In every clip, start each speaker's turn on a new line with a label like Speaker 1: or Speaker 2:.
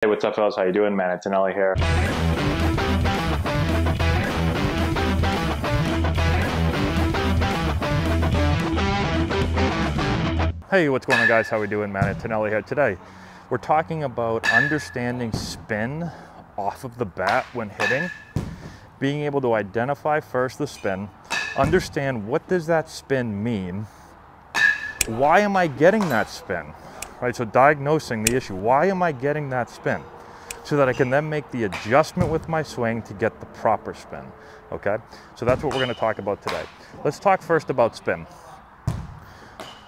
Speaker 1: Hey, what's up, fellas? How you doing, man? Antonelli here.
Speaker 2: Hey, what's going on, guys? How we doing, man? Antonelli here. Today, we're talking about understanding spin off of the bat when hitting, being able to identify first the spin, understand what does that spin mean, why am I getting that spin, right? So diagnosing the issue, why am I getting that spin? So that I can then make the adjustment with my swing to get the proper spin, okay? So that's what we're gonna talk about today. Let's talk first about spin.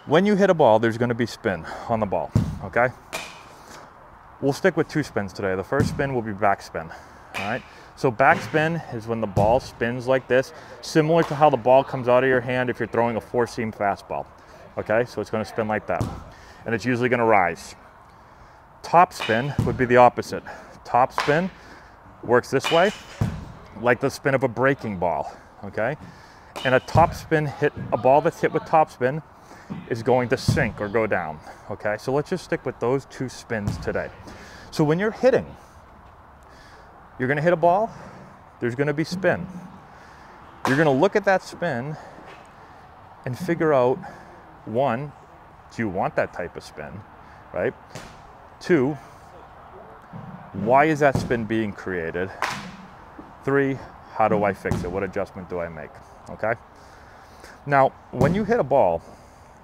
Speaker 2: When you hit a ball, there's gonna be spin on the ball, okay? We'll stick with two spins today. The first spin will be backspin, all right? So backspin is when the ball spins like this, similar to how the ball comes out of your hand if you're throwing a four-seam fastball, okay? So it's gonna spin like that, and it's usually gonna rise. Top spin would be the opposite. Top spin works this way, like the spin of a breaking ball, okay? And a top spin hit, a ball that's hit with top spin is going to sink or go down, okay? So let's just stick with those two spins today. So when you're hitting, you're gonna hit a ball, there's gonna be spin. You're gonna look at that spin and figure out, one, do you want that type of spin, right? Two, why is that spin being created? Three, how do I fix it? What adjustment do I make, okay? Now, when you hit a ball,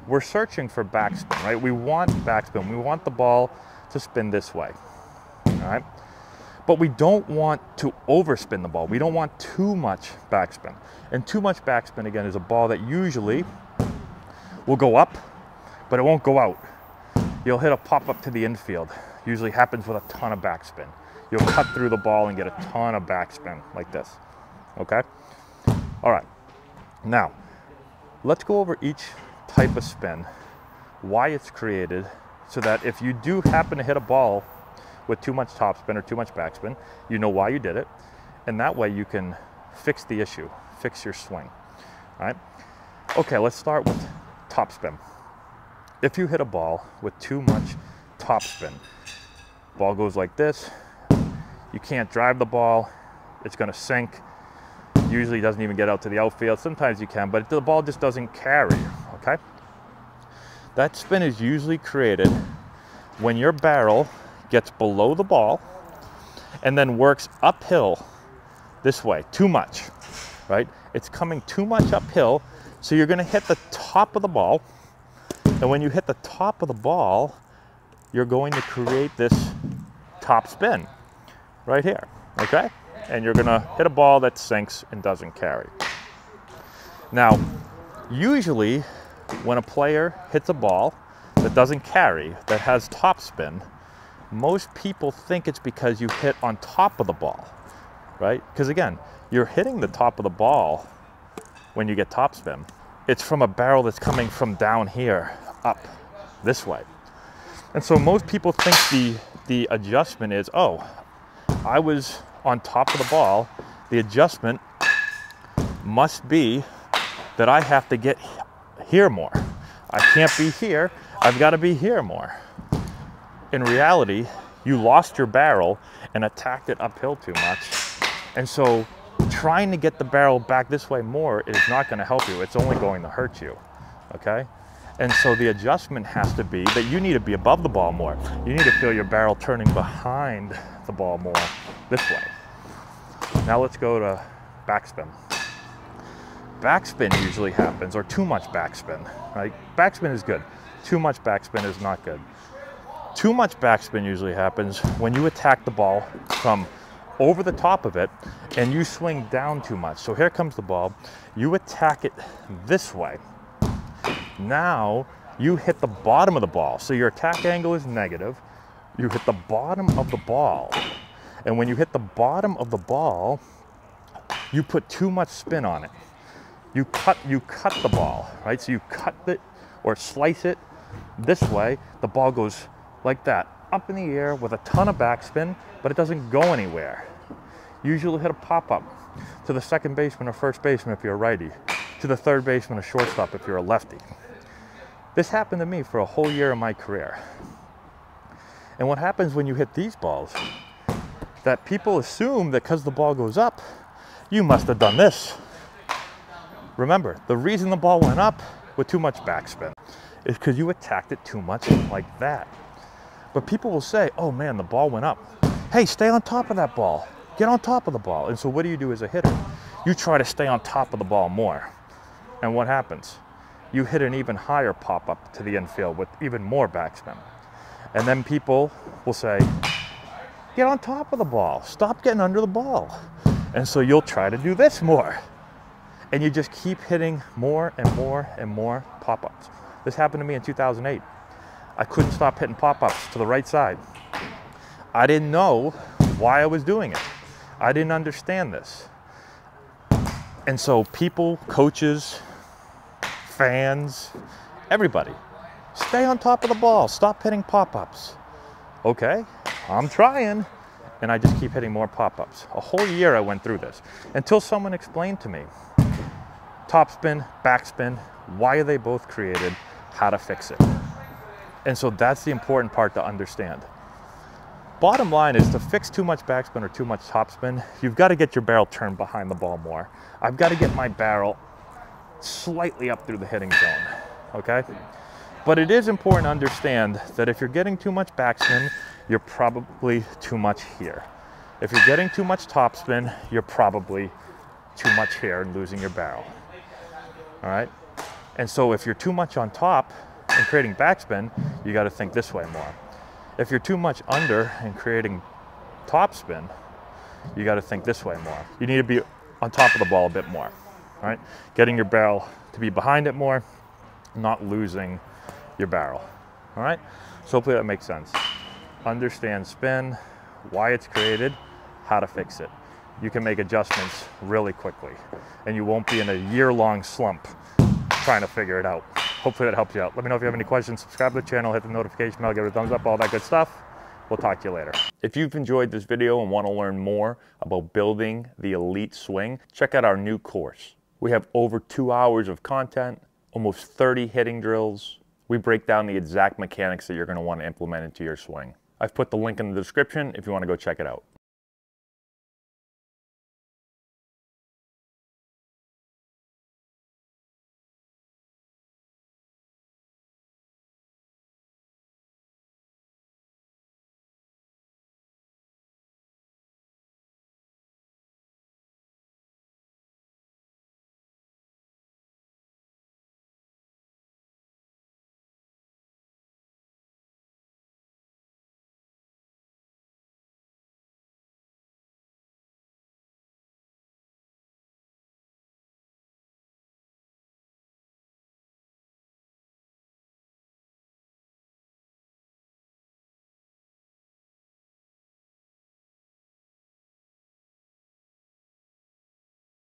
Speaker 2: we're searching for backspin, right? We want backspin. We want the ball to spin this way, all right? But we don't want to overspin the ball. We don't want too much backspin. And too much backspin, again, is a ball that usually will go up, but it won't go out. You'll hit a pop-up to the infield. Usually happens with a ton of backspin. You'll cut through the ball and get a ton of backspin like this, okay? All right, now, let's go over each type of spin, why it's created, so that if you do happen to hit a ball with too much topspin or too much backspin, you know why you did it, and that way you can fix the issue, fix your swing, all right? Okay, let's start with topspin. If you hit a ball with too much topspin, ball goes like this, you can't drive the ball, it's gonna sink, usually doesn't even get out to the outfield. Sometimes you can, but the ball just doesn't carry, okay? That spin is usually created when your barrel gets below the ball and then works uphill this way, too much, right? It's coming too much uphill, so you're gonna hit the top of the ball, and when you hit the top of the ball, you're going to create this top spin right here, okay? And you're gonna hit a ball that sinks and doesn't carry. Now, usually when a player hits a ball that doesn't carry, that has top spin, most people think it's because you hit on top of the ball, right? Because again, you're hitting the top of the ball when you get top spin. It's from a barrel that's coming from down here up this way. And so most people think the adjustment is, oh, I was on top of the ball, the adjustment must be that I have to get here more. I can't be here, I've got to be here more. In reality, you lost your barrel and attacked it uphill too much. And so trying to get the barrel back this way more is not going to help you. It's only going to hurt you, okay? And so the adjustment has to be that you need to be above the ball more. You need to feel your barrel turning behind the ball more this way. Now let's go to backspin. Backspin usually happens, or too much backspin, right? Backspin is good. Too much backspin is not good. Too much backspin usually happens when you attack the ball from over the top of it and you swing down too much. So here comes the ball. You attack it this way. Now you hit the bottom of the ball. So your attack angle is negative. You hit the bottom of the ball. And when you hit the bottom of the ball, you put too much spin on it. You cut the ball, right? So you cut it or slice it this way. The ball goes like that, up in the air with a ton of backspin, but it doesn't go anywhere. Usually you'll hit a pop-up to the second baseman or first baseman if you're a righty, to the third baseman or shortstop if you're a lefty. This happened to me for a whole year of my career. And what happens when you hit these balls, that people assume that because the ball goes up, you must have done this. Remember, the reason the ball went up with too much backspin is because you attacked it too much like that. But people will say, oh man, the ball went up. Hey, stay on top of that ball. Get on top of the ball. And so what do you do as a hitter? You try to stay on top of the ball more. And what happens? You hit an even higher pop-up to the infield with even more backspin. And then people will say, get on top of the ball. Stop getting under the ball. And so you'll try to do this more. And you just keep hitting more and more and more pop-ups. This happened to me in 2008. I couldn't stop hitting pop-ups to the right side. I didn't know why I was doing it. I didn't understand this. And so people, coaches, fans, everybody, stay on top of the ball. Stop hitting pop-ups. Okay, I'm trying. And I just keep hitting more pop-ups. A whole year I went through this until someone explained to me, topspin, backspin, why are they both created, how to fix it. And so that's the important part to understand. Bottom line is, to fix too much backspin or too much topspin, you've got to get your barrel turned behind the ball more. I've got to get my barrel slightly up through the hitting zone, okay? But it is important to understand that if you're getting too much backspin, you're probably too much here. If you're getting too much topspin, you're probably too much here and losing your barrel, all right? And so if you're too much on top and creating backspin, you got to think this way more. If you're too much under and creating topspin, you got to think this way more. You need to be on top of the ball a bit more, all right? Getting your barrel to be behind it more, not losing your barrel, all right? So hopefully that makes sense. Understand spin, why it's created, how to fix it. You can make adjustments really quickly, and you won't be in a year-long slump trying to figure it out. Hopefully that helps you out. Let me know if you have any questions. Subscribe to the channel, hit the notification bell, give it a thumbs up, all that good stuff. We'll talk to you later. If you've enjoyed this video and want to learn more about building the elite swing, check out our new course. We have over 2 hours of content, almost 30 hitting drills. We break down the exact mechanics that you're going to want to implement into your swing. I've put the link in the description if you want to go check it out.